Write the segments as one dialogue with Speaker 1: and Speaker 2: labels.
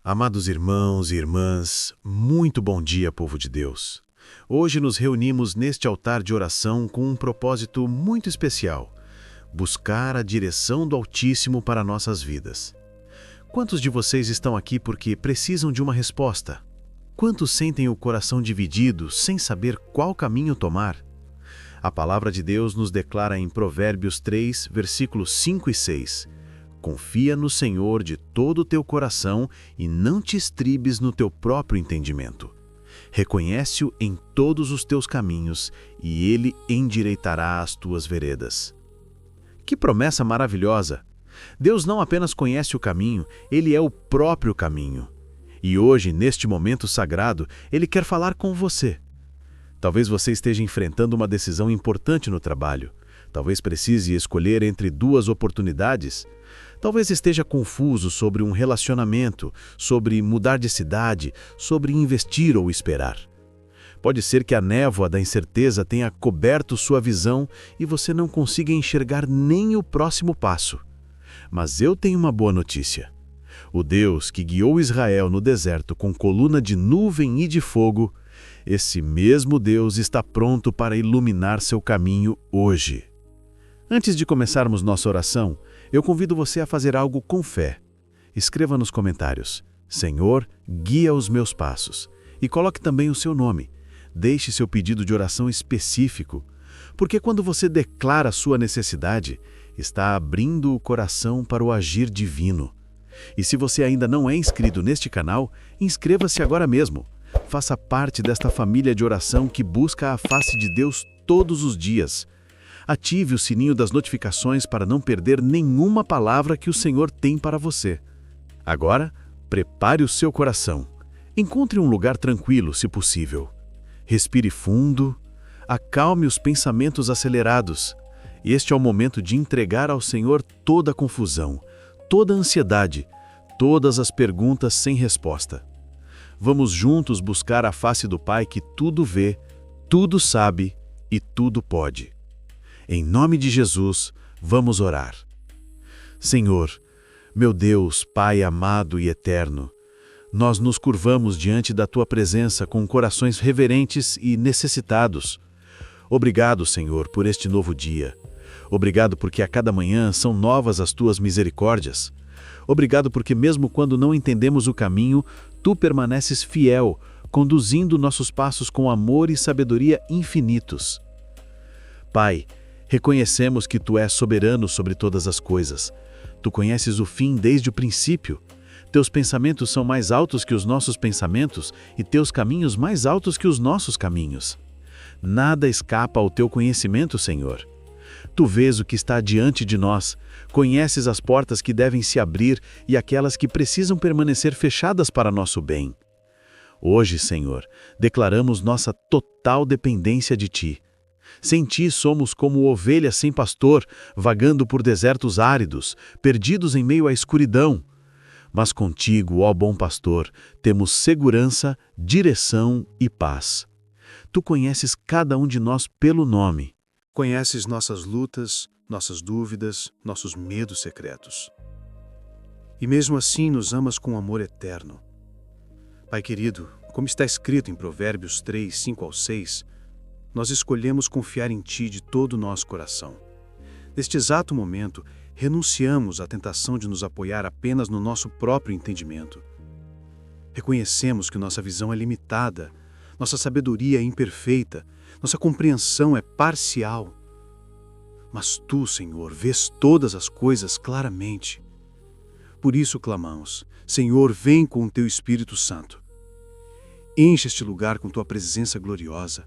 Speaker 1: Amados irmãos e irmãs, muito bom dia, povo de Deus. Hoje nos reunimos neste altar de oração com um propósito muito especial: buscar a direção do Altíssimo para nossas vidas. Quantos de vocês estão aqui porque precisam de uma resposta? Quantos sentem o coração dividido, sem saber qual caminho tomar? A palavra de Deus nos declara em Provérbios 3, versículos 5 e 6: Confia no Senhor de todo o teu coração e não te estribes no teu próprio entendimento. Reconhece-o em todos os teus caminhos e ele endireitará as tuas veredas. Que promessa maravilhosa! Deus não apenas conhece o caminho, ele é o próprio caminho. E hoje, neste momento sagrado, ele quer falar com você. Talvez você esteja enfrentando uma decisão importante no trabalho. Talvez precise escolher entre duas oportunidades. Talvez esteja confuso sobre um relacionamento, sobre mudar de cidade, sobre investir ou esperar. Pode ser que a névoa da incerteza tenha coberto sua visão e você não consiga enxergar nem o próximo passo. Mas eu tenho uma boa notícia. O Deus que guiou Israel no deserto com coluna de nuvem e de fogo, esse mesmo Deus está pronto para iluminar seu caminho hoje. Antes de começarmos nossa oração, eu convido você a fazer algo com fé. Escreva nos comentários: Senhor, guia os meus passos. E coloque também o seu nome. Deixe seu pedido de oração específico, porque quando você declara sua necessidade, está abrindo o coração para o agir divino. E se você ainda não é inscrito neste canal, inscreva-se agora mesmo. Faça parte desta família de oração que busca a face de Deus todos os dias. Ative o sininho das notificações para não perder nenhuma palavra que o Senhor tem para você. Agora, prepare o seu coração. Encontre um lugar tranquilo, se possível. Respire fundo, acalme os pensamentos acelerados. Este é o momento de entregar ao Senhor toda a confusão, toda a ansiedade, todas as perguntas sem resposta. Vamos juntos buscar a face do Pai que tudo vê, tudo sabe e tudo pode. Em nome de Jesus, vamos orar. Senhor, meu Deus, Pai amado e eterno, nós nos curvamos diante da Tua presença com corações reverentes e necessitados. Obrigado, Senhor, por este novo dia. Obrigado porque a cada manhã são novas as Tuas misericórdias. Obrigado porque mesmo quando não entendemos o caminho, Tu permaneces fiel, conduzindo nossos passos com amor e sabedoria infinitos. Pai, reconhecemos que Tu és soberano sobre todas as coisas. Tu conheces o fim desde o princípio. Teus pensamentos são mais altos que os nossos pensamentos e Teus caminhos mais altos que os nossos caminhos. Nada escapa ao Teu conhecimento, Senhor. Tu vês o que está diante de nós, conheces as portas que devem se abrir e aquelas que precisam permanecer fechadas para nosso bem. Hoje, Senhor, declaramos nossa total dependência de Ti. Sem Ti somos como ovelhas sem pastor, vagando por desertos áridos, perdidos em meio à escuridão. Mas contigo, ó bom pastor, temos segurança, direção e paz. Tu conheces cada um de nós pelo nome. Conheces nossas lutas, nossas dúvidas, nossos medos secretos. E mesmo assim nos amas com amor eterno. Pai querido, como está escrito em Provérbios 3, 5 ao 6, nós escolhemos confiar em Ti de todo o nosso coração. Neste exato momento, renunciamos à tentação de nos apoiar apenas no nosso próprio entendimento. Reconhecemos que nossa visão é limitada, nossa sabedoria é imperfeita, nossa compreensão é parcial. Mas Tu, Senhor, vês todas as coisas claramente. Por isso clamamos: Senhor, vem com o Teu Espírito Santo. Enche este lugar com Tua presença gloriosa.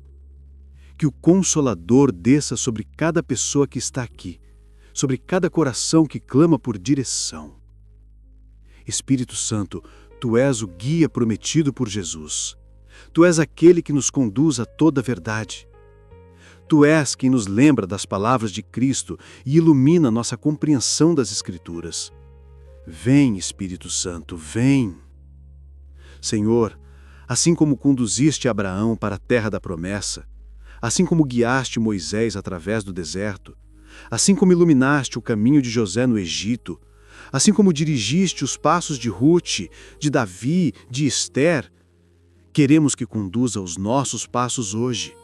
Speaker 1: Que o Consolador desça sobre cada pessoa que está aqui, sobre cada coração que clama por direção. Espírito Santo, Tu és o guia prometido por Jesus. Tu és aquele que nos conduz a toda a verdade. Tu és quem nos lembra das palavras de Cristo e ilumina nossa compreensão das Escrituras. Vem, Espírito Santo, vem. Senhor, assim como conduziste Abraão para a terra da promessa, assim como guiaste Moisés através do deserto, assim como iluminaste o caminho de José no Egito,
Speaker 2: Assim como dirigiste os passos de Ruth, de Davi, de Esther, queremos que conduza os nossos passos hoje.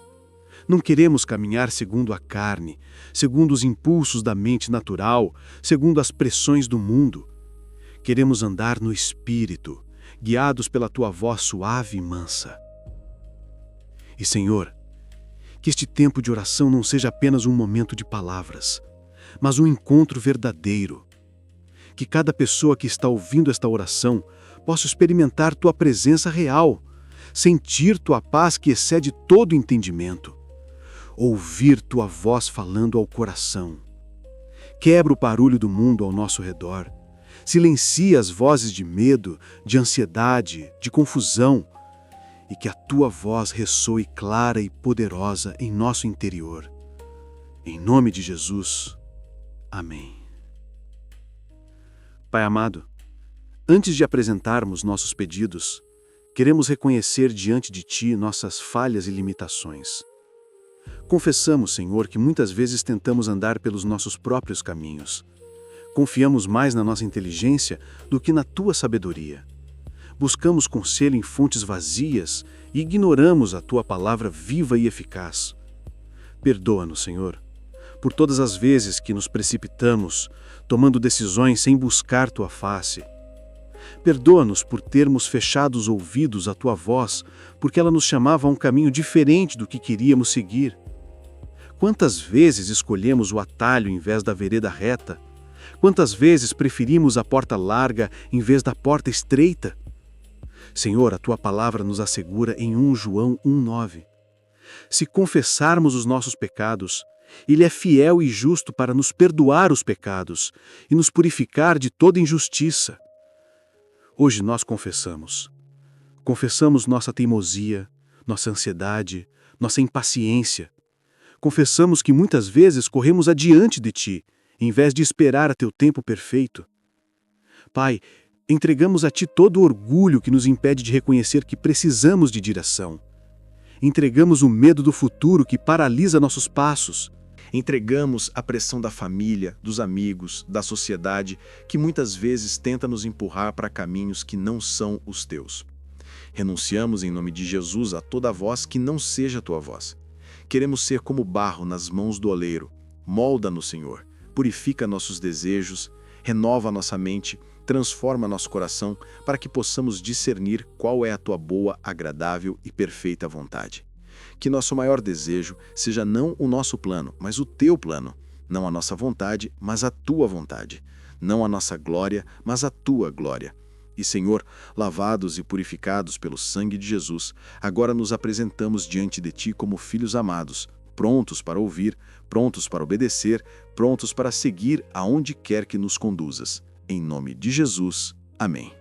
Speaker 2: Não queremos caminhar segundo a carne, segundo os impulsos da mente natural, segundo as pressões do mundo. Queremos andar no Espírito, guiados pela Tua voz suave e mansa. E, Senhor, que este tempo de oração não seja apenas um momento de palavras, mas um encontro verdadeiro. Que cada pessoa que está ouvindo esta oração possa experimentar Tua presença real, sentir Tua paz que excede todo entendimento, ouvir Tua voz falando ao coração. Quebra o barulho do mundo ao nosso redor, silencia as vozes de medo, de ansiedade, de confusão, e que a Tua voz ressoe clara e poderosa em nosso interior. Em nome de Jesus. Amém. Pai amado, antes de apresentarmos nossos pedidos, queremos reconhecer diante de Ti nossas falhas e limitações. Confessamos, Senhor, que muitas vezes tentamos andar pelos nossos próprios caminhos. Confiamos mais na nossa inteligência do que na Tua sabedoria. Buscamos conselho em fontes vazias e ignoramos a Tua palavra viva e eficaz. Perdoa-nos, Senhor, por todas as vezes que nos precipitamos, tomando decisões sem buscar Tua face. Perdoa-nos por termos fechado os ouvidos à Tua voz, porque ela nos chamava a um caminho diferente do que queríamos seguir. Quantas vezes escolhemos o atalho em vez da vereda reta? Quantas vezes preferimos a porta larga em vez da porta estreita? Senhor, a Tua palavra nos assegura em 1 João 1,9. Se confessarmos os nossos pecados, Ele é fiel e justo para nos perdoar os pecados e nos purificar de toda injustiça. Hoje nós confessamos. Confessamos nossa teimosia, nossa ansiedade, nossa impaciência. Confessamos que muitas vezes corremos adiante de Ti, em vez de esperar a Teu tempo perfeito. Pai, entregamos a Ti todo o orgulho que nos impede de reconhecer que precisamos de direção. Entregamos o medo do futuro que paralisa nossos passos.
Speaker 1: Entregamos a pressão da família, dos amigos, da sociedade, que muitas vezes tenta nos empurrar para caminhos que não são os Teus. Renunciamos em nome de Jesus a toda voz que não seja a Tua voz. Queremos ser como barro nas mãos do oleiro. Molda-nos, Senhor, purifica nossos desejos, renova nossa mente, transforma nosso coração para que possamos discernir qual é a Tua boa, agradável e perfeita vontade. Que nosso maior desejo seja não o nosso plano, mas o Teu plano. Não a nossa vontade, mas a Tua vontade. Não a nossa glória, mas a Tua glória. E, Senhor, lavados e purificados pelo sangue de Jesus, agora nos apresentamos diante de Ti como filhos amados, prontos para ouvir, prontos para obedecer, prontos para seguir aonde quer que nos conduzas. Em nome de Jesus. Amém.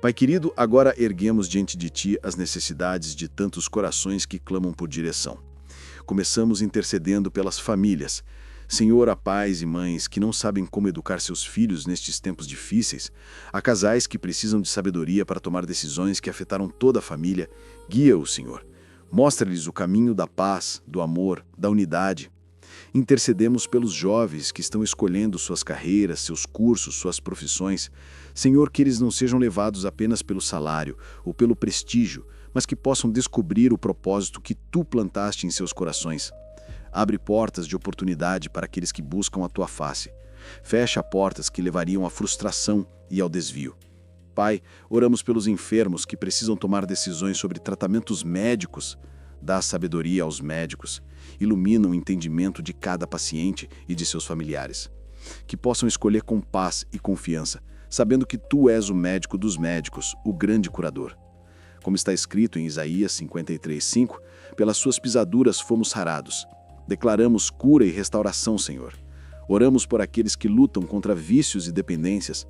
Speaker 1: Pai querido, agora erguemos diante de Ti as necessidades de tantos corações que clamam por direção. Começamos intercedendo pelas famílias. Senhor, há pais e mães que não sabem como educar seus filhos nestes tempos difíceis, há casais que precisam de sabedoria para tomar decisões que afetaram toda a família. Guia-os, Senhor. Mostra-lhes o caminho da paz, do amor, da unidade. Intercedemos pelos jovens que estão escolhendo suas carreiras, seus cursos, suas profissões. Senhor, que eles não sejam levados apenas pelo salário ou pelo prestígio, mas que possam descobrir o propósito que Tu plantaste em seus corações. Abre portas de oportunidade para aqueles que buscam a Tua face. Fecha portas que levariam à frustração e ao desvio. Pai, oramos pelos enfermos que precisam tomar decisões sobre tratamentos médicos. Dá sabedoria aos médicos. Ilumina o entendimento de cada paciente e de seus familiares. Que possam escolher com paz e confiança, sabendo que Tu és o médico dos médicos, o grande curador. Como está escrito em Isaías 53:5, pelas Suas pisaduras fomos sarados. Declaramos cura e restauração, Senhor. Oramos por aqueles que lutam contra vícios e dependências.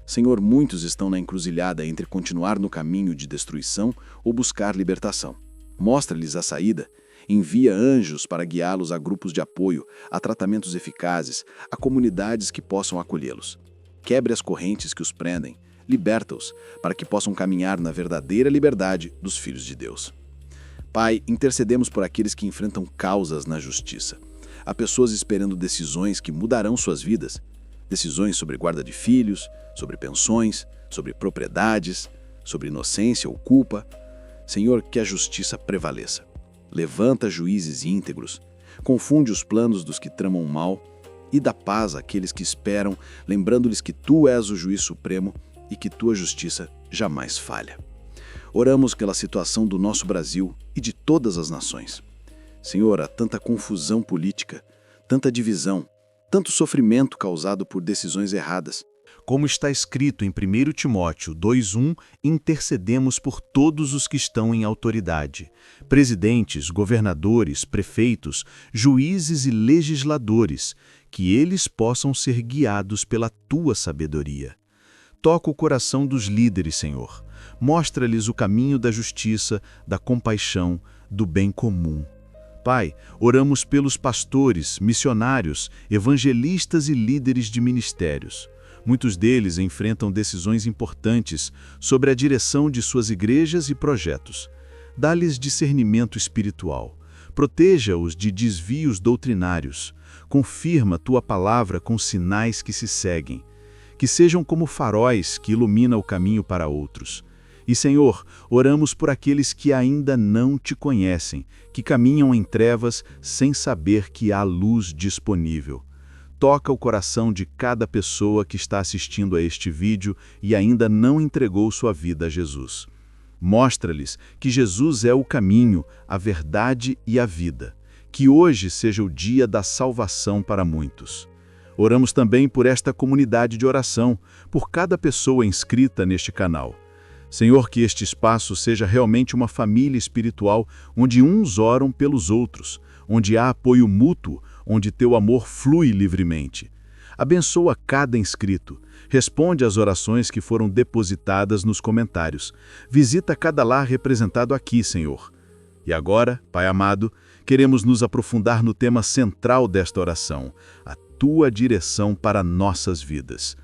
Speaker 1: Senhor, muitos estão na encruzilhada entre continuar no caminho de destruição ou buscar libertação. Mostra-lhes a saída. Envia anjos para guiá-los a grupos de apoio, a tratamentos eficazes, a comunidades que possam acolhê-los. Quebre as correntes que os prendem. Liberta-os para que possam caminhar na verdadeira liberdade dos filhos de Deus. Pai, intercedemos por aqueles que enfrentam causas na justiça. Há pessoas esperando decisões que mudarão suas vidas.
Speaker 2: Decisões sobre guarda de filhos, sobre pensões, sobre propriedades, sobre inocência ou culpa. Senhor, que a justiça prevaleça. Levanta juízes íntegros, confunde os planos dos que tramam mal e dá paz àqueles que esperam, lembrando-lhes que Tu és o juiz supremo e que Tua justiça jamais falha. Oramos pela situação do nosso Brasil e de todas as nações. Senhor, há tanta confusão política, tanta divisão, tanto sofrimento causado por decisões erradas.
Speaker 3: Como está escrito em 1 Timóteo 2:1, intercedemos por todos os que estão em autoridade, presidentes, governadores, prefeitos, juízes e legisladores, que eles possam ser guiados pela Tua sabedoria. Toca o coração dos líderes, Senhor. Mostra-lhes o caminho da justiça, da compaixão, do bem comum. Pai, oramos pelos pastores, missionários, evangelistas e líderes de ministérios. Muitos deles enfrentam decisões importantes sobre a direção de suas igrejas e projetos. Dá-lhes discernimento espiritual. Proteja-os de desvios doutrinários. Confirma Tua palavra com sinais que se seguem. Que sejam como faróis que iluminam o caminho para outros. E, Senhor, oramos por aqueles que ainda não Te conhecem, que caminham em trevas sem saber que há luz disponível. Toca o coração de cada pessoa que está assistindo a este vídeo e ainda não entregou sua vida a Jesus. Mostra-lhes que Jesus é o caminho, a verdade e a vida. Que hoje seja o dia da salvação para muitos. Oramos também por esta comunidade de oração, por cada pessoa inscrita neste canal. Senhor, que este espaço seja realmente uma família espiritual, onde uns oram pelos outros, onde há apoio mútuo, onde Teu amor flui livremente. Abençoa cada inscrito. Responde às orações que foram depositadas nos comentários. Visita cada lar representado aqui, Senhor. E agora, Pai amado, queremos nos aprofundar no tema central desta oração, a Tua direção para nossas vidas.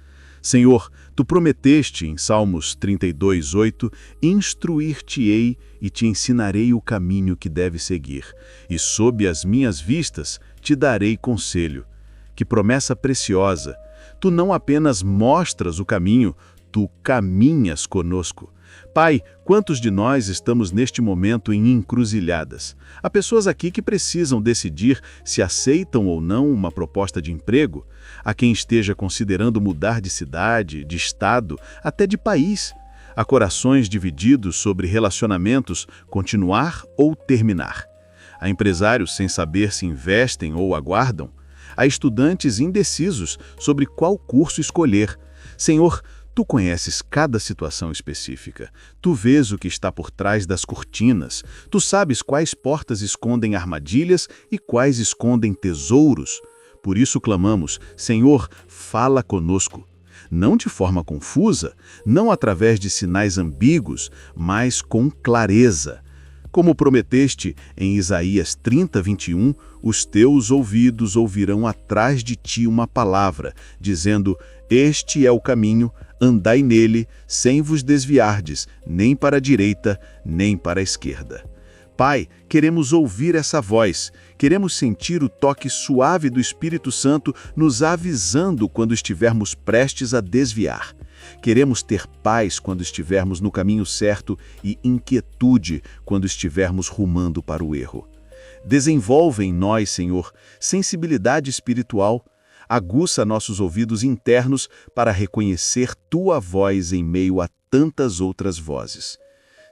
Speaker 3: Senhor, Tu prometeste em Salmos 32:8, instruir-te-ei e te ensinarei o caminho que deves seguir, e sob as minhas vistas te darei conselho. Que promessa preciosa! Tu não apenas mostras o caminho, Tu caminhas conosco. Pai, quantos de nós estamos neste momento em encruzilhadas? Há pessoas aqui que precisam decidir se aceitam ou não uma proposta de emprego. Há quem esteja considerando mudar de cidade, de estado, até de país. Há corações divididos sobre relacionamentos, continuar ou terminar. Há empresários sem saber se investem ou aguardam. Há estudantes indecisos sobre qual curso escolher. Senhor, Tu conheces cada situação específica. Tu vês o que está por trás das cortinas. Tu sabes quais portas escondem armadilhas e quais escondem tesouros. Por isso clamamos, Senhor, fala conosco. Não de forma confusa, não através de sinais ambíguos, mas com clareza. Como prometeste em Isaías 30:21, os teus ouvidos ouvirão atrás de ti uma palavra, dizendo, este é o caminho, andai nele, sem vos desviardes, nem para a direita, nem para a esquerda. Pai, queremos ouvir essa voz, queremos sentir o toque suave do Espírito Santo nos avisando quando estivermos prestes a desviar. Queremos ter paz quando estivermos no caminho certo e inquietude quando estivermos rumando para o erro. Desenvolve em nós, Senhor, sensibilidade espiritual. Aguça nossos ouvidos internos para reconhecer Tua voz em meio a tantas outras vozes.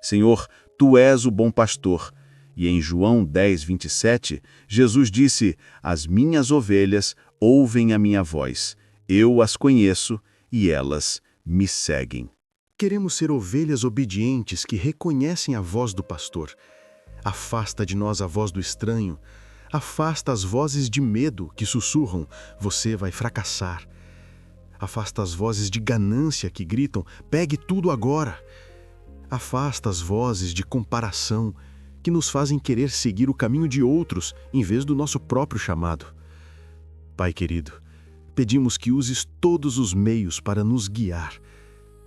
Speaker 3: Senhor, Tu és o bom pastor. E em João 10:27, Jesus disse, as minhas ovelhas ouvem a minha voz. Eu as conheço e elas me seguem.
Speaker 1: Queremos ser ovelhas obedientes que reconhecem a voz do pastor. Afasta de nós a voz do estranho. Afasta as vozes de medo que sussurram, você vai fracassar. Afasta as vozes de ganância que gritam, pegue tudo agora. Afasta as vozes de comparação que nos fazem querer seguir o caminho de outros em vez do nosso próprio chamado. Pai querido, pedimos que uses todos os meios para nos guiar.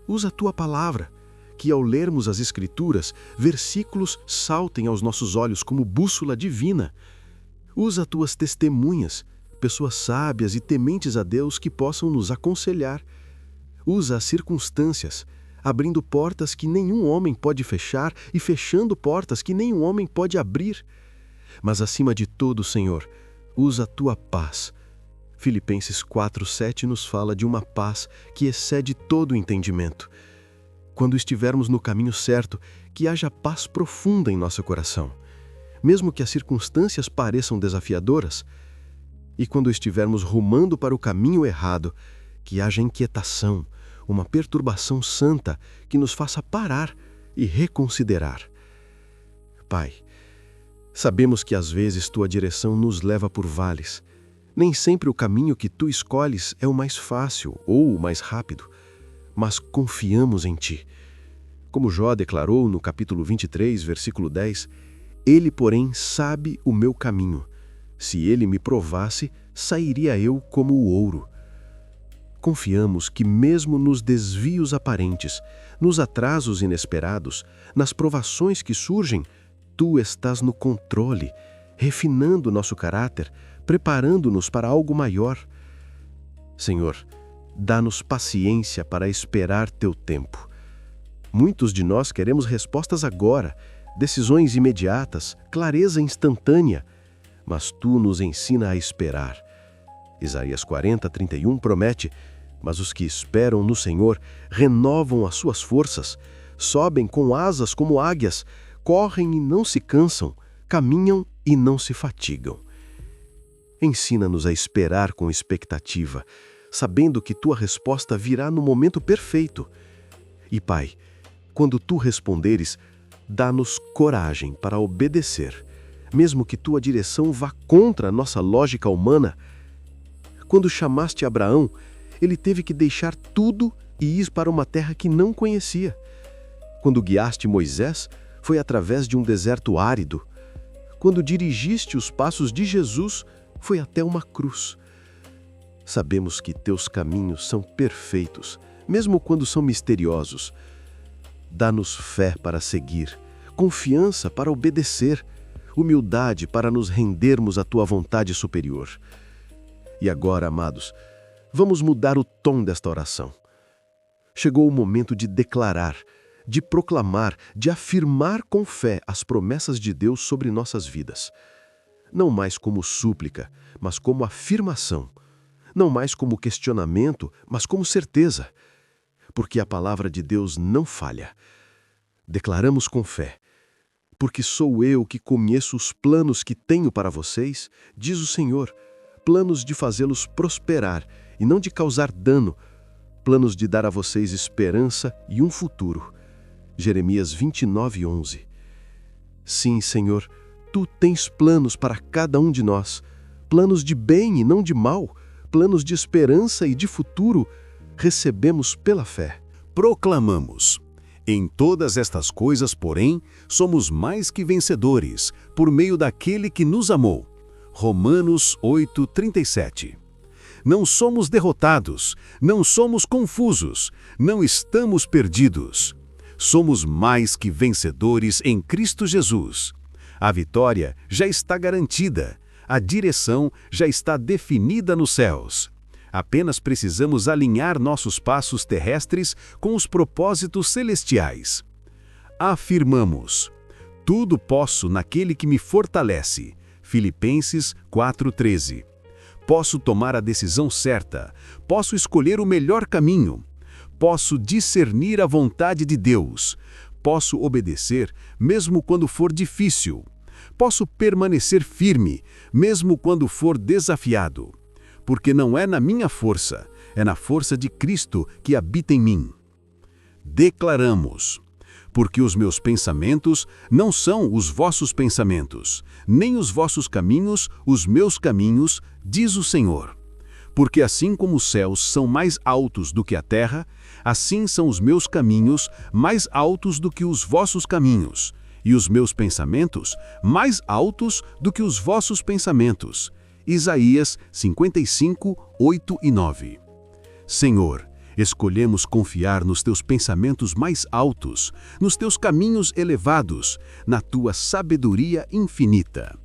Speaker 1: Usa a Tua palavra, que ao lermos as Escrituras, versículos saltem aos nossos olhos como bússola divina. Usa Tuas testemunhas,
Speaker 2: pessoas sábias e tementes a Deus que possam nos aconselhar. Usa as circunstâncias, abrindo portas que nenhum homem pode fechar e fechando portas que nenhum homem pode abrir. Mas acima de tudo, Senhor, usa a tua paz. Filipenses 4:7 nos fala de uma paz que excede todo o entendimento. Quando estivermos no caminho certo, que haja paz profunda em nosso coração, mesmo que as circunstâncias pareçam desafiadoras. E quando estivermos rumando para o caminho errado, que haja inquietação, uma perturbação santa que nos faça parar e reconsiderar. Pai, sabemos que às vezes tua direção nos leva por vales. Nem sempre o caminho que tu escolhes é o mais fácil ou o mais rápido, mas confiamos em ti. Como Jó declarou no capítulo 23, versículo 10, ele, porém, sabe o meu caminho. Se ele me provasse, sairia eu como o ouro. Confiamos que mesmo nos desvios aparentes, nos atrasos inesperados, nas provações que surgem, tu estás no controle, refinando nosso caráter, preparando-nos para algo maior. Senhor, dá-nos paciência para esperar teu tempo. Muitos de nós queremos respostas agora, decisões imediatas, clareza instantânea, mas tu nos ensina a esperar. Isaías 40:31 promete: mas os que esperam no Senhor renovam as suas forças, sobem com asas como águias, correm e não se cansam, caminham e não se fatigam. Ensina-nos a esperar com expectativa, sabendo que tua resposta virá no momento perfeito. E, Pai, quando tu responderes, dá-nos coragem para obedecer, mesmo que tua direção vá contra a nossa lógica humana. Quando chamaste Abraão, ele teve que deixar tudo e ir para uma terra que não conhecia. Quando guiaste Moisés, foi através de um deserto árido. Quando dirigiste os passos de Jesus, foi até uma cruz. Sabemos que teus caminhos são perfeitos, mesmo quando são misteriosos. Dá-nos fé para seguir, confiança para obedecer, humildade para nos rendermos à tua vontade superior. E agora, amados, vamos mudar o tom desta oração. Chegou o momento de declarar, de proclamar, de afirmar com fé as promessas de Deus sobre nossas vidas. Não mais como súplica, mas como afirmação. Não mais como questionamento, mas como certeza. Porque a palavra de Deus não falha. Declaramos com fé: porque sou eu que conheço os planos que tenho para vocês, diz o Senhor, planos de fazê-los prosperar e não de causar dano, planos de dar a vocês esperança e um futuro. Jeremias 29:11. Sim, Senhor, tu tens planos para cada um de nós, planos de bem e não de mal, planos de esperança e de futuro, recebemos pela fé.
Speaker 3: Proclamamos: em todas estas coisas, porém, somos mais que vencedores, por meio daquele que nos amou. Romanos 8:37. Não somos derrotados, não somos confusos, não estamos perdidos. Somos mais que vencedores em Cristo Jesus. A vitória já está garantida, a direção já está definida nos céus. Apenas precisamos alinhar nossos passos terrestres com os propósitos celestiais. Afirmamos: tudo posso naquele que me fortalece. Filipenses 4:13. Posso tomar a decisão certa, posso escolher o melhor caminho, posso discernir a vontade de Deus, posso obedecer mesmo quando for difícil, posso permanecer firme mesmo quando for desafiado, porque não é na minha força, é na força de Cristo que habita em mim. Declaramos: porque os meus pensamentos não são os vossos pensamentos, nem os vossos caminhos os meus caminhos, diz o Senhor. Porque assim como os céus são mais altos do que a terra, assim são os meus caminhos mais altos do que os vossos caminhos, e os meus pensamentos mais altos do que os vossos pensamentos. Isaías 55, 8 e 9. Senhor, escolhemos confiar nos teus pensamentos mais altos, nos teus caminhos elevados, na tua sabedoria infinita.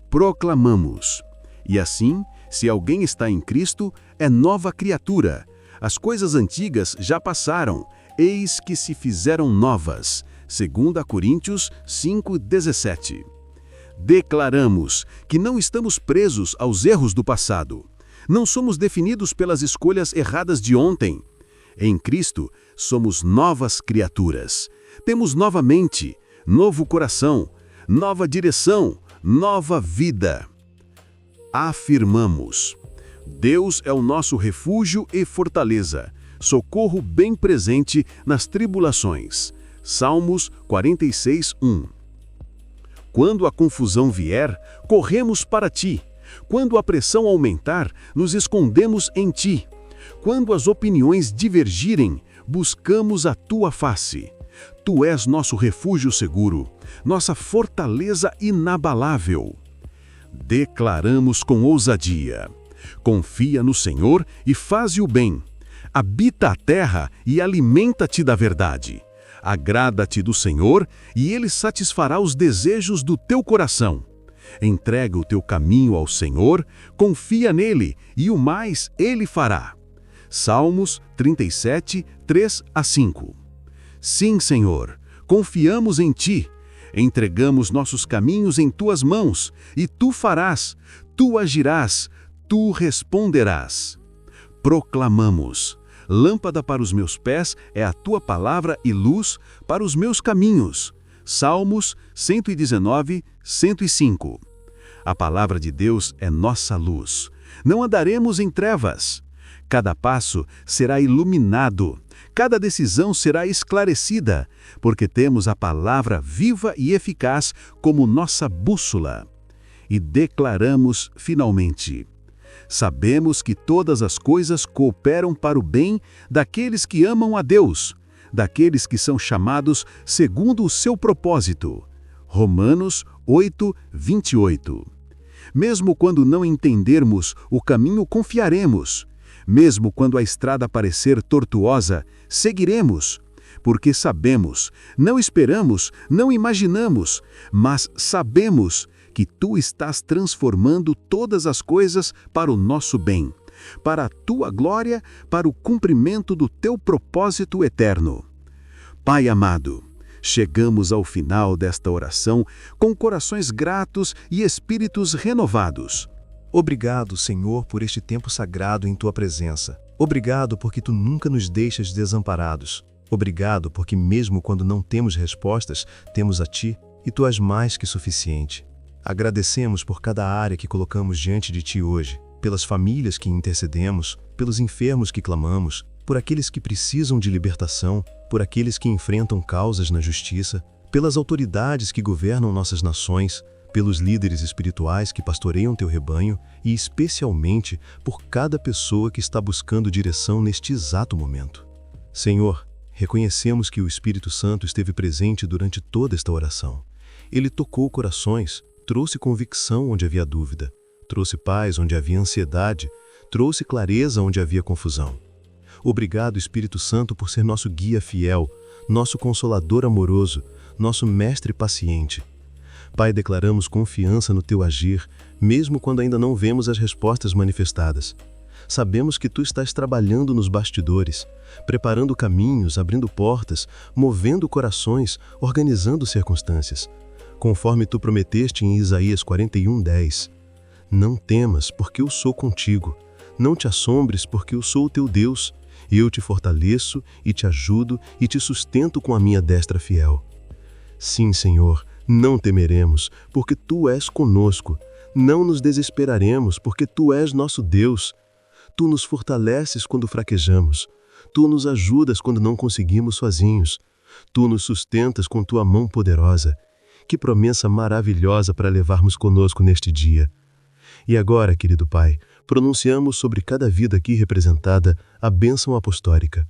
Speaker 3: Proclamamos: e assim,
Speaker 2: Se alguém está em Cristo, é nova criatura. As coisas antigas já passaram, eis que se fizeram novas. 2 Coríntios 5:17. Declaramos que não estamos presos aos erros do passado. Não somos definidos pelas escolhas erradas de ontem. Em Cristo, somos novas criaturas. Temos nova mente, novo coração, nova direção, nova vida. Afirmamos: Deus é o nosso refúgio e fortaleza, socorro bem presente nas tribulações. Salmos 46:1. Quando a confusão vier, corremos para ti. Quando a pressão aumentar, nos escondemos em ti. Quando as opiniões divergirem, buscamos a tua face. Tu és nosso refúgio seguro, nossa fortaleza inabalável. Declaramos com ousadia: confia no Senhor e faze o bem. Habita a terra e alimenta-te da verdade. Agrada-te do Senhor e Ele satisfará os desejos do teu coração. Entrega o teu caminho ao Senhor, confia nele e o mais Ele fará. Salmos 37, 3-5. Sim, Senhor, confiamos em Ti. Entregamos nossos caminhos em Tuas mãos, e Tu farás, Tu agirás, Tu responderás. Proclamamos: lâmpada para os meus pés é a Tua palavra e luz para os meus caminhos. Salmos 119, 105. A palavra de Deus é nossa luz. Não andaremos em trevas. Cada passo será iluminado. Cada decisão será esclarecida, porque temos a palavra viva e eficaz como nossa bússola. E declaramos finalmente: sabemos que todas as coisas cooperam para o bem daqueles que amam a Deus, daqueles que são chamados segundo o seu propósito. Romanos 8, 28. Mesmo quando não entendermos o caminho, confiaremos. Mesmo quando a estrada parecer tortuosa, seguiremos. Porque sabemos, não esperamos, não imaginamos, mas sabemos que Tu estás transformando todas as coisas para o nosso bem, para a Tua glória, para o cumprimento do Teu propósito eterno. Pai amado, chegamos ao final desta oração com corações gratos e espíritos renovados.
Speaker 3: Obrigado, Senhor, por este tempo sagrado em Tua presença. Obrigado porque Tu nunca nos deixas desamparados. Obrigado porque mesmo quando não temos respostas, temos a Ti e Tu és mais que suficiente. Agradecemos por cada área que colocamos diante de Ti hoje, pelas famílias que intercedemos, pelos enfermos que clamamos, por aqueles que precisam de libertação, por aqueles que enfrentam causas na justiça, pelas autoridades que governam nossas nações, pelos líderes espirituais que pastoreiam Teu rebanho e especialmente por cada pessoa que está buscando direção neste exato momento. Senhor, reconhecemos que o Espírito Santo esteve presente durante toda esta oração. Ele tocou corações, trouxe convicção onde havia dúvida, trouxe paz onde havia ansiedade, trouxe clareza onde havia confusão. Obrigado, Espírito Santo, por ser nosso guia fiel, nosso consolador amoroso, nosso mestre paciente. Pai, declaramos confiança no Teu agir, mesmo quando ainda não vemos as respostas manifestadas. Sabemos que Tu estás trabalhando nos bastidores, preparando caminhos, abrindo portas, movendo corações, organizando circunstâncias. Conforme Tu prometeste em Isaías 41:10. Não temas, porque eu sou contigo. Não te assombres, porque eu sou o teu Deus. Eu te fortaleço e te ajudo e te sustento com a minha destra fiel. Sim, Senhor, não temeremos, porque Tu és conosco. Não nos desesperaremos, porque Tu és nosso Deus. Tu nos fortaleces quando fraquejamos. Tu nos ajudas quando não conseguimos sozinhos. Tu nos sustentas com Tua mão poderosa. Que promessa maravilhosa para levarmos conosco neste dia. E agora, querido Pai, pronunciamos sobre cada vida aqui representada a bênção apostólica.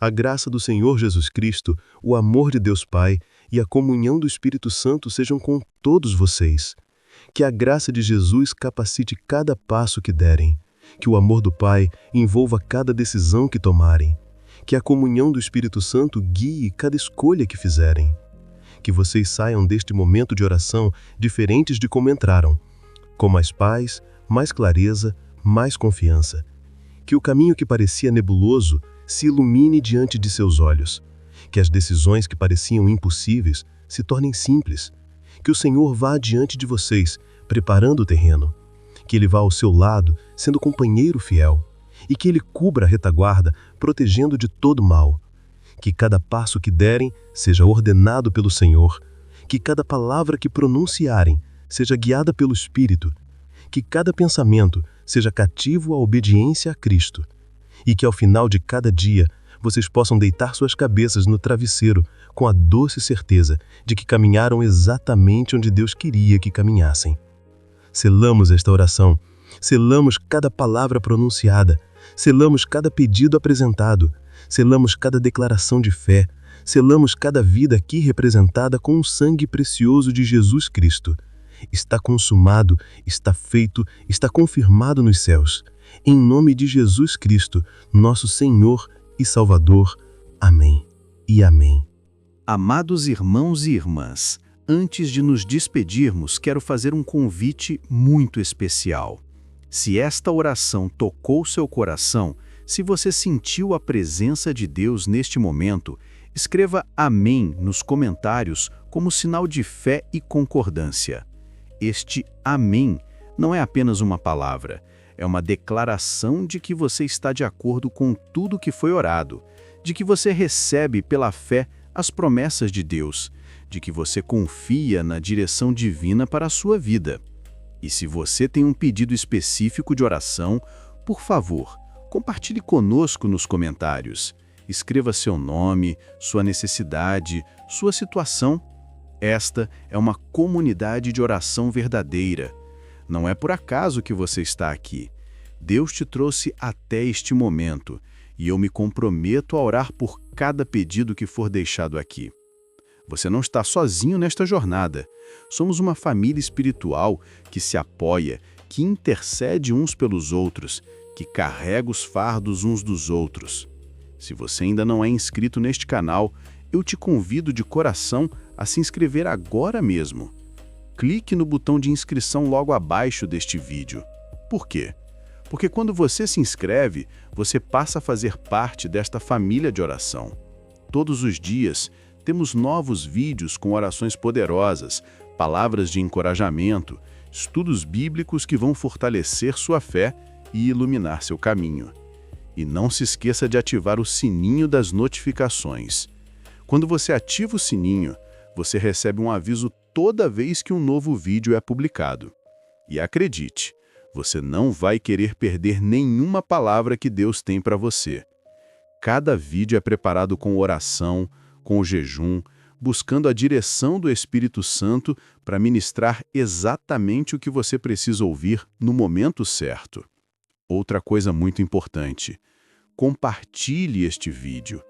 Speaker 3: A graça do Senhor Jesus Cristo, o amor de Deus Pai e a comunhão do Espírito Santo sejam com todos vocês. Que a graça de Jesus capacite cada passo que derem. Que o amor do Pai envolva cada decisão que tomarem. Que a comunhão do Espírito Santo guie cada escolha que fizerem. Que vocês saiam deste momento de oração diferentes de como entraram, com mais paz, mais clareza,
Speaker 4: mais confiança. Que o caminho que parecia nebuloso se ilumine diante de seus olhos. Que as decisões que pareciam impossíveis se tornem simples. Que o Senhor vá adiante de vocês, preparando o terreno. Que Ele vá ao seu lado, sendo companheiro fiel. E que Ele cubra a retaguarda, protegendo de todo mal. Que cada passo que derem seja ordenado pelo Senhor. Que cada palavra que pronunciarem seja guiada pelo Espírito. Que cada pensamento seja cativo à obediência a Cristo. E que ao final de cada dia vocês possam deitar suas cabeças no travesseiro com a doce certeza de que caminharam exatamente onde Deus queria que caminhassem. Selamos esta oração, selamos cada palavra pronunciada, selamos cada pedido apresentado, selamos cada declaração de fé, selamos cada vida aqui representada com o sangue precioso de Jesus Cristo. Está consumado, está feito, está confirmado nos céus. Em nome de Jesus Cristo, nosso Senhor e Salvador. Amém e amém.
Speaker 3: Amados irmãos e irmãs, antes de nos despedirmos, quero fazer um convite muito especial. Se esta oração tocou seu coração, se você sentiu a presença de Deus neste momento, escreva Amém nos comentários como sinal de fé e concordância. Este Amém não é apenas uma palavra, é uma declaração de que você está de acordo com tudo que foi orado, de que você recebe pela fé as promessas de Deus, de que você confia na direção divina para a sua vida. E se você tem um pedido específico de oração, por favor, compartilhe conosco nos comentários. Escreva seu nome, sua necessidade, sua situação. Esta é uma comunidade de oração verdadeira. Não é por acaso que você está aqui. Deus te trouxe até este momento, e eu me comprometo a orar por cada pedido que for deixado aqui. Você não está sozinho nesta jornada. Somos uma família espiritual que se apoia, que intercede uns pelos outros, que carrega os fardos uns dos outros. Se você ainda não é inscrito neste canal, eu te convido de coração a se inscrever agora mesmo. Clique no botão de inscrição logo abaixo deste vídeo. Por quê? Porque quando você se inscreve, você passa a fazer parte desta família de oração. Todos os dias, temos novos vídeos com orações poderosas, palavras de encorajamento, estudos bíblicos que vão fortalecer sua fé e iluminar seu caminho. E não se esqueça de ativar o sininho das notificações. Quando você ativa o sininho, você recebe um aviso toda vez que um novo vídeo é publicado. E acredite, você não vai querer perder nenhuma palavra que Deus tem para você. Cada vídeo é preparado com oração, com o jejum, buscando a direção do Espírito Santo para ministrar exatamente o que você precisa ouvir no momento certo. Outra coisa muito importante: compartilhe este vídeo.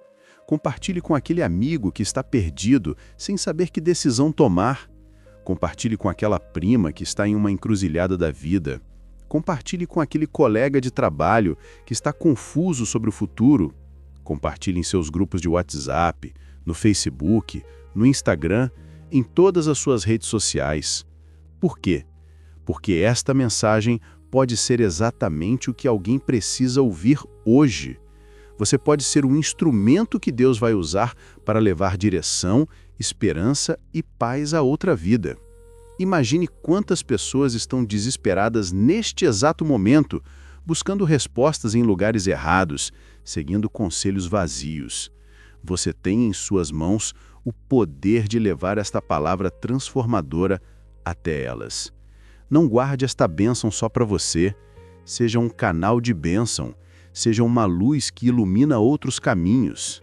Speaker 3: Compartilhe com aquele amigo que está perdido, sem saber que decisão tomar. Compartilhe com aquela prima que está em uma encruzilhada da vida. Compartilhe com aquele colega de trabalho que está confuso sobre o futuro. Compartilhe em seus grupos de WhatsApp, no Facebook, no Instagram, em todas as suas redes sociais. Por quê? Porque esta mensagem pode ser exatamente o que alguém precisa ouvir hoje. Você pode ser um instrumento que Deus vai usar para levar direção, esperança e paz a outra vida. Imagine quantas pessoas estão desesperadas neste exato momento, buscando respostas em lugares errados, seguindo conselhos vazios. Você tem em suas mãos o poder de levar esta palavra transformadora até elas. Não guarde esta bênção só para você. Seja um canal de bênção. Seja uma luz que ilumina outros caminhos.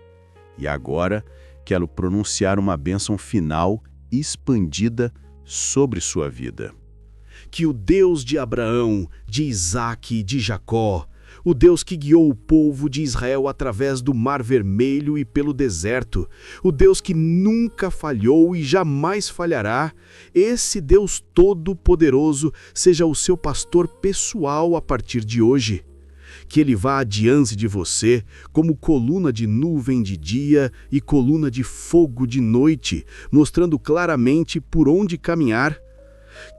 Speaker 3: E agora, quero pronunciar uma bênção final e expandida sobre sua vida.
Speaker 5: Que o Deus de Abraão, de Isaque e de Jacó, o Deus que guiou o povo de Israel através do Mar Vermelho e pelo deserto, o Deus que nunca falhou e jamais falhará, esse Deus Todo-Poderoso seja o seu pastor pessoal a partir de hoje. Que Ele vá adiante de você como coluna de nuvem de dia e coluna de fogo de noite, mostrando claramente por onde caminhar.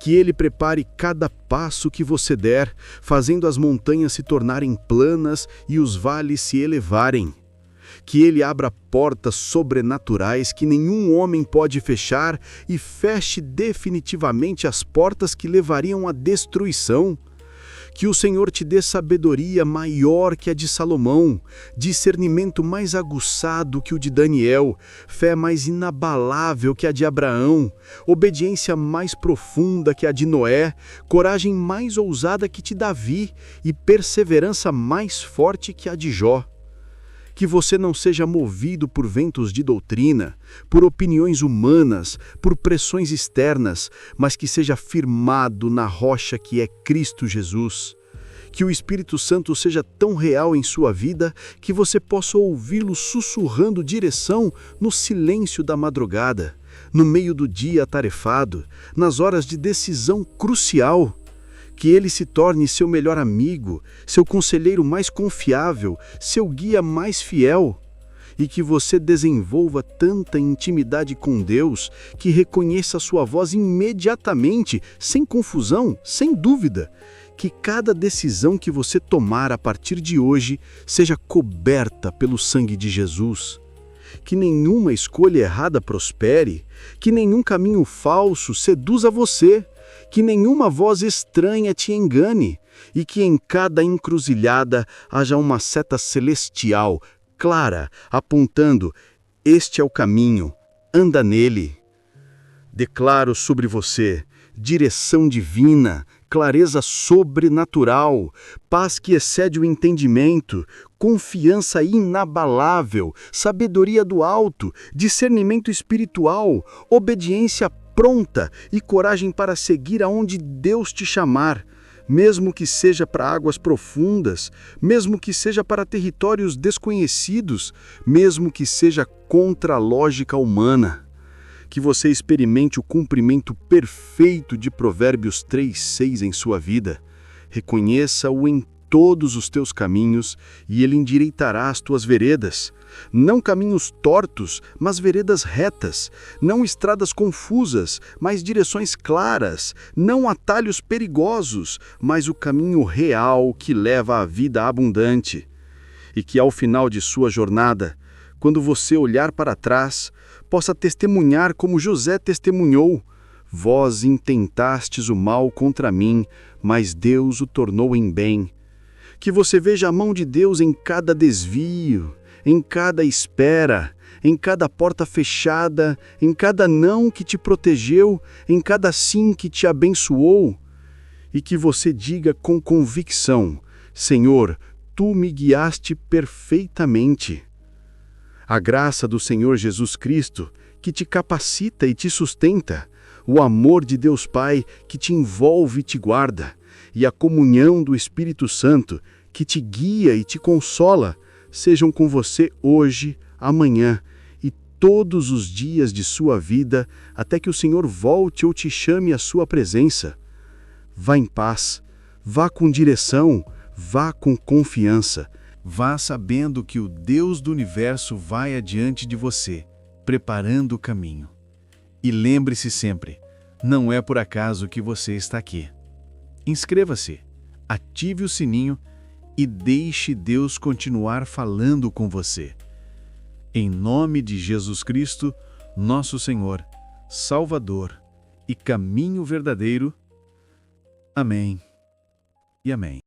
Speaker 5: Que Ele prepare cada passo que você der, fazendo as montanhas se tornarem planas e os vales se elevarem. Que Ele abra portas sobrenaturais que nenhum homem pode fechar e feche definitivamente as portas que levariam à destruição. Que o Senhor te dê sabedoria maior que a de Salomão, discernimento mais aguçado que o de Daniel, fé mais inabalável que a de Abraão, obediência mais profunda que a de Noé, coragem mais ousada que de Davi e perseverança mais forte que a de Jó. Que você não seja movido por ventos de doutrina, por opiniões humanas, por pressões externas, mas que seja firmado na rocha que é Cristo Jesus. Que o Espírito Santo seja tão real em sua vida que você possa ouvi-lo sussurrando direção no silêncio da madrugada, no meio do dia atarefado, nas horas de decisão crucial. Que ele se torne seu melhor amigo, seu conselheiro mais confiável, seu guia mais fiel. E que você desenvolva tanta intimidade com Deus que reconheça sua voz imediatamente, sem confusão, sem dúvida. Que cada decisão que você tomar a partir de hoje seja coberta pelo sangue de Jesus. Que nenhuma escolha errada prospere, que nenhum caminho falso seduza você, que nenhuma voz estranha te engane e que em cada encruzilhada haja uma seta celestial, clara, apontando: este é o caminho, anda nele. Declaro sobre você direção divina, clareza sobrenatural, paz que excede o entendimento, confiança inabalável, sabedoria do alto, discernimento espiritual, obediência pronta e coragem para seguir aonde Deus te chamar, mesmo que seja para águas profundas, mesmo que seja para territórios desconhecidos, mesmo que seja contra a lógica humana. Que você experimente o cumprimento perfeito de Provérbios 3:6 em sua vida. Reconheça-o em todos os teus caminhos e ele endireitará as tuas veredas. Não caminhos tortos, mas veredas retas. Não estradas confusas, mas direções claras. Não atalhos perigosos, mas o caminho real que leva à vida abundante. E que ao final de sua jornada, quando você olhar para trás, possa testemunhar como José testemunhou: vós intentastes o mal contra mim, mas Deus o tornou em bem. Que você veja a mão de Deus em cada desvio, em cada espera, em cada porta fechada, em cada não que te protegeu, em cada sim que te abençoou. E que você diga com convicção: Senhor, tu me guiaste perfeitamente. A graça do Senhor Jesus Cristo, que te capacita e te sustenta, o amor de Deus Pai, que te envolve e te guarda, e a comunhão do Espírito Santo, que te guia e te consola, sejam com você hoje, amanhã e todos os dias de sua vida, até que o Senhor volte ou te chame à sua presença. Vá em paz, vá com direção, vá com confiança.
Speaker 3: Vá sabendo que o Deus do universo vai adiante de você, preparando o caminho. E lembre-se sempre, não é por acaso que você está aqui. Inscreva-se, ative o sininho e deixe Deus continuar falando com você. Em nome de Jesus Cristo, nosso Senhor, Salvador e caminho verdadeiro. Amém e amém.